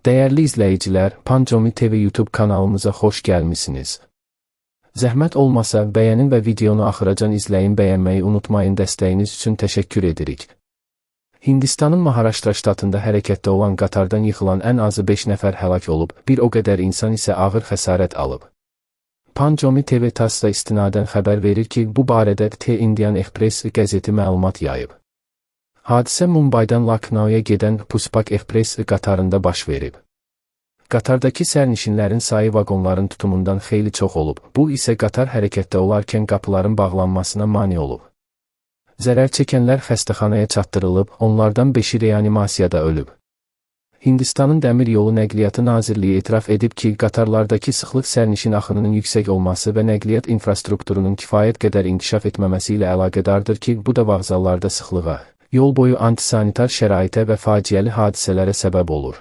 Dəyərli izləyicilər, Pancomi TV YouTube kanalımıza xoş gəlmisiniz. Zəhmət olmasa bəyənin və videonu axıracan izləyin, bəyənməyi unutmayın, dəstəyiniz üçün təşəkkür edirik. Hindistanın Maharashtra ştatında hərəkətdə olan qatardan yıxılan ən azı 5 nəfər həlak olub, bir o qədər insan isə ağır xəsarət alıb. Pancomi TV TASS-da istinadən xəbər verir ki, bu barədə The Indian Express qəzeti məlumat yayıb. Hadisə Mumbaydan Lucknowya gedən Puspak Express qatarında baş verib. Qatardakı sərnişinlərin sayı vaqonların tutumundan xeyli çox olub, bu isə qatar hərəkətdə olarkən qapıların bağlanmasına mane olub. Zərər çəkənlər xəstəxanaya çatdırılıb, onlardan 5-i reanimasiyada ölüb. Hindistanın Dəmir Yolu Nəqliyyatı Nazirliyi etiraf edib ki, qatarlardakı sıxlıq sərnişin axınının yüksək olması və nəqliyyat infrastrukturunun kifayət qədər inkişaf etməməsi ilə əlaqədardır ki, bu da vağzallarda sıxlığa, yol boyu antisanitar şəraitə və faciəli hadisələrə səbəb olur.